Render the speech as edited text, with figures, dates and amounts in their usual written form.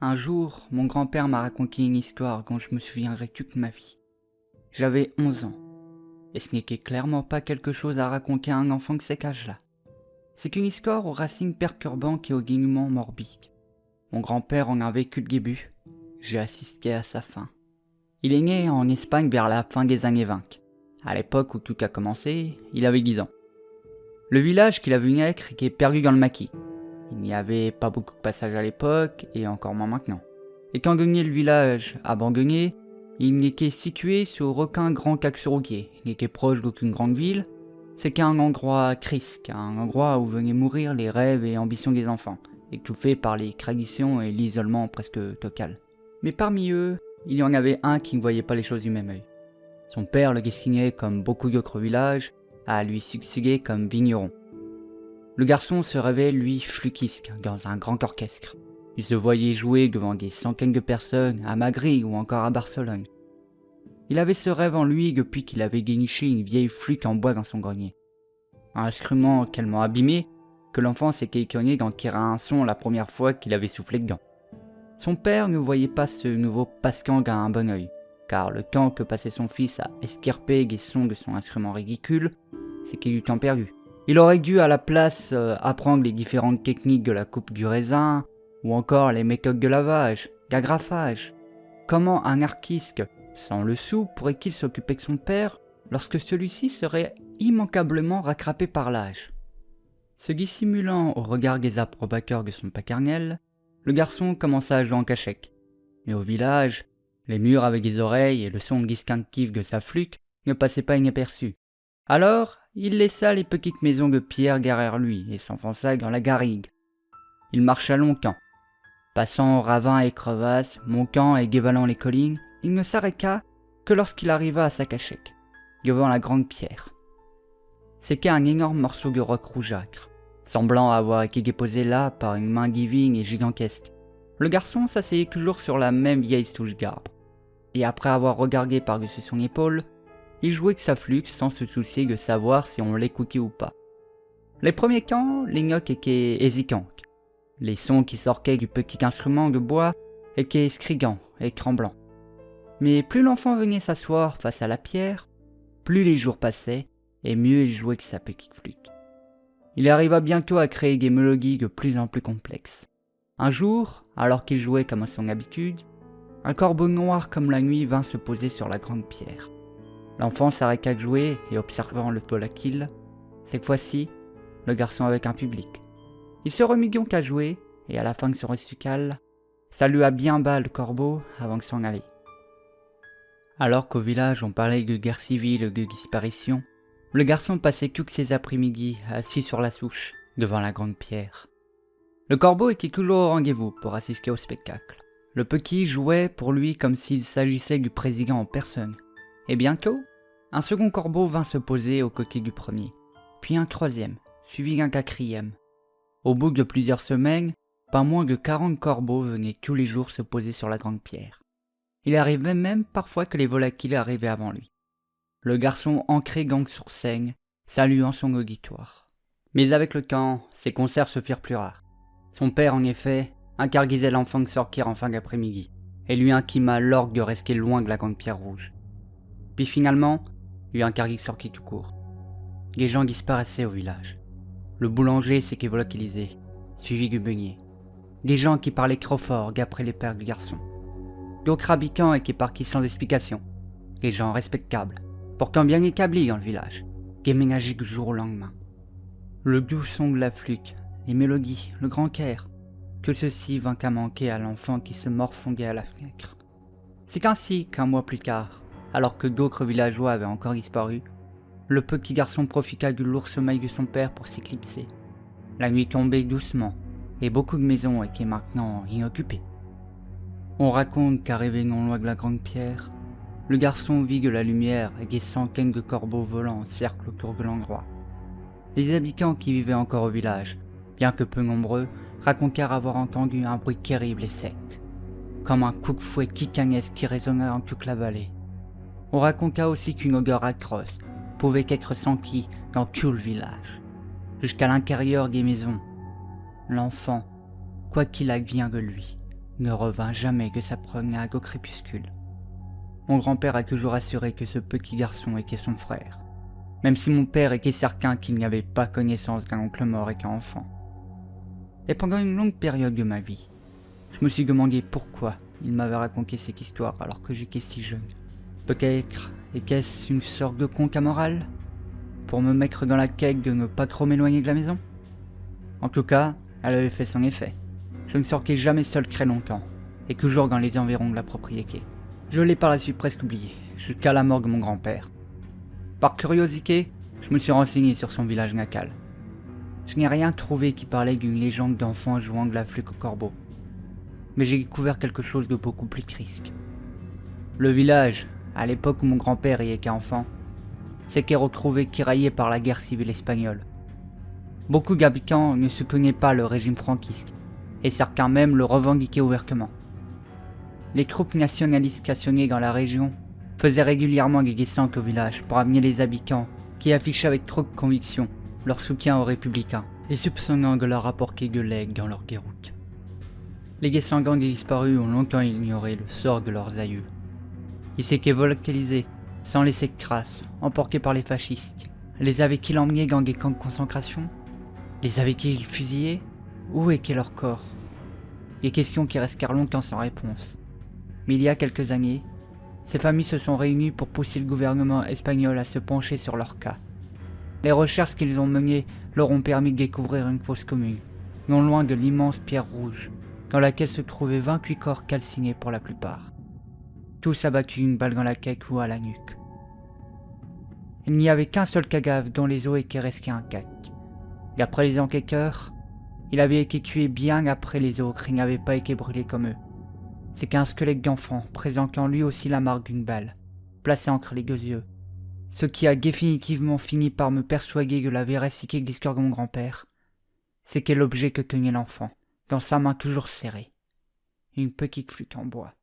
Un jour, mon grand-père m'a raconté une histoire dont je me souviendrai toute ma vie. J'avais 11 ans, et ce n'était clairement pas quelque chose à raconter à un enfant de cet âge-là. C'est une histoire aux racines perturbantes et aux guignements morbides. Mon grand-père en a vécu le début, j'ai assisté à sa fin. Il est né en Espagne vers la fin des années 20. À l'époque où tout a commencé, il avait 10 ans. Le village qu'il a vu naître était perdu dans le maquis. Il n'y avait pas beaucoup de passages à l'époque, et encore moins maintenant. Et quand gagnait le village abandonné, il était situé sur aucun grand axe routier. Il était proche d'aucune grande ville. C'était un endroit triste, un endroit où venaient mourir les rêves et ambitions des enfants, étouffés par les traditions et l'isolement presque total. Mais parmi eux, il y en avait un qui ne voyait pas les choses du même œil. Son père le destinait comme beaucoup d'autres villages, à lui succéder comme vigneron. Le garçon se rêvait, lui, flûtiste, dans un grand orchestre. Il se voyait jouer devant des centaines de personnes, à Madrid ou encore à Barcelone. Il avait ce rêve en lui depuis qu'il avait déniché une vieille flûte en bois dans son grenier. Un instrument tellement abîmé que l'enfant s'était étonné d'en tirer un son la première fois qu'il avait soufflé dedans. Son père ne voyait pas ce nouveau pasquant d'un bon œil, car le temps que passait son fils à esquirper les sons de son instrument ridicule, c'était du temps perdu. Il aurait dû à la place apprendre les différentes techniques de la coupe du raisin, ou encore les méthodes de lavage, d'agrafage. Comment un artiste, sans le sou, pourrait-il s'occuper de son père lorsque celui-ci serait immanquablement rattrapé par l'âge? Se dissimulant au regard des approbateurs de son paternel, le garçon commença à jouer en cachette. Mais au village, les murs avec des oreilles et le son distinctif de sa flûte ne passaient pas inaperçus. Alors, il laissa les petites maisons de pierre derrière lui et s'enfonça dans la garrigue. Il marcha longtemps. Passant ravins et crevasses, montant et dévalant les collines, il ne s'arrêta que lorsqu'il arriva à sa cachette, devant la grande pierre. C'était un énorme morceau de roc rougeâtre, semblant avoir été déposé là par une main divine et gigantesque. Le garçon s'asseyait toujours sur la même vieille souche d'arbre, et après avoir regardé par-dessus son épaule, il jouait de sa flûte sans se soucier de savoir si on l'écoutait ou pas. Les premiers temps, les notes étaient hésitantes. Les sons qui sortaient du petit instrument de bois étaient stridents et tremblants. Mais plus l'enfant venait s'asseoir face à la pierre, plus les jours passaient et mieux il jouait que sa petite flûte. Il arriva bientôt à créer des mélodies de plus en plus complexes. Un jour, alors qu'il jouait comme à son habitude, un corbeau noir comme la nuit vint se poser sur la grande pierre. L'enfant s'arrêta de jouer et observant le volatile, cette fois-ci, le garçon avec un public. Il se remit donc à jouer, et à la fin de son récital, salua bien bas le corbeau avant de s'en aller. Alors qu'au village on parlait de guerre civile et de disparition, le garçon passait toutes ses après-midi assis sur la souche, devant la grande pierre. Le corbeau était toujours au rendez-vous pour assister au spectacle. Le petit jouait pour lui comme s'il s'agissait du président en personne. Et bientôt, un second corbeau vint se poser au côté du premier, puis un troisième, suivi d'un quatrième. Au bout de plusieurs semaines, pas moins de 40 corbeaux venaient tous les jours se poser sur la grande pierre. Il arrivait même parfois que les volatiles arrivaient avant lui. Le garçon ancré gang sur scène, saluant son auditoire. Mais avec le temps, ses concerts se firent plus rares. Son père, en effet, interdisait l'enfant de sortir en fin d'après-midi, et lui intima l'ordre de rester loin de la grande pierre rouge. Puis finalement, lui interdit de sortir tout court. Les gens disparaissaient au village. Le boulanger s'était volatilisé, suivi du beugnier. Des gens qui parlaient trop fort d'après les pères du garçon. D'autres habitants étaient partis sans explication. Des gens respectables, pourtant bien établis dans le village, déménagés du jour au lendemain. Le doux son de la flûte, les mélodies, le grand air, tout ceci vint à manquer à l'enfant qui se morfondait à la fenêtre. C'est ainsi qu'un mois plus tard, alors que d'autres villageois avaient encore disparu, le petit garçon profita du lourd sommeil de son père pour s'éclipser. La nuit tombait doucement, et beaucoup de maisons étaient maintenant inoccupées. On raconte qu'arrivé non loin de la grande pierre, le garçon vit de la lumière et des centaines de corbeaux volants en cercle autour de l'endroit. Les habitants qui vivaient encore au village, bien que peu nombreux, racontèrent avoir entendu un bruit terrible et sec, comme un coup de fouet titanesque qui résonna dans toute la vallée. On raconta aussi qu'une odeur atroce pouvait être sentie dans tout le village, jusqu'à l'intérieur des maisons. L'enfant, quoi qu'il advienne de lui, ne revint jamais que sa promenade au crépuscule. Mon grand-père a toujours assuré que ce petit garçon était son frère, même si mon père était certain qu'il n'y avait pas connaissance d'un oncle mort et qu'un enfant. Et pendant une longue période de ma vie, je me suis demandé pourquoi il m'avait raconté cette histoire alors que j'étais si jeune. Peut-être était-ce une sorte de conte à morale pour me mettre dans la quête de ne pas trop m'éloigner de la maison. En tout cas, elle avait fait son effet. Je ne sortais jamais seul très longtemps, et toujours dans les environs de la propriété. Je l'ai par la suite presque oublié, jusqu'à la mort de mon grand-père. Par curiosité, je me suis renseigné sur son village natal. Je n'ai rien trouvé qui parlait d'une légende d'enfants jouant de la flûte au corbeau. Mais j'ai découvert quelque chose de beaucoup plus triste. Le village, à l'époque où mon grand-père y était enfant, s'était retrouvé tiraillé par la guerre civile espagnole. Beaucoup d'habitants ne soutenaient pas le régime franquiste, et certains même le revendiquaient ouvertement. Les troupes nationalistes stationnées dans la région faisaient régulièrement des descentes au village pour amener les habitants qui affichaient avec trop de conviction leur soutien aux républicains, les soupçonnant de leur apporter de l'aide dans leur déroute. Les descendants des disparus ont longtemps ignoré le sort de leurs aïeux. Ils s'étaient volatilisés, sans laisser de traces, emportés par les fascistes. Les avaient-ils emmenés dans des camps de concentration? Les avaient-ils fusillés? Où étaient leurs corps? Des questions qui restèrent longtemps sans réponse. Mais il y a quelques années, ces familles se sont réunies pour pousser le gouvernement espagnol à se pencher sur leur cas. Les recherches qu'ils ont menées leur ont permis de découvrir une fosse commune, non loin de l'immense pierre rouge, dans laquelle se trouvaient 28 corps calcinés pour la plupart. Tous abattus une balle dans la tête ou à la nuque. Il n'y avait qu'un seul cadavre dont les os étaient restés intacts. D'après les enquêteurs, il avait été tué bien après les autres et n'avait pas été brûlé comme eux. C'est qu'un squelette d'enfant, présentant lui aussi la marque d'une balle, placée entre les deux yeux. Ce qui a définitivement fini par me persuader de la véracité de l'histoire de mon grand-père, c'est quel objet que tenait l'enfant, dans sa main toujours serrée. Une petite flûte en bois.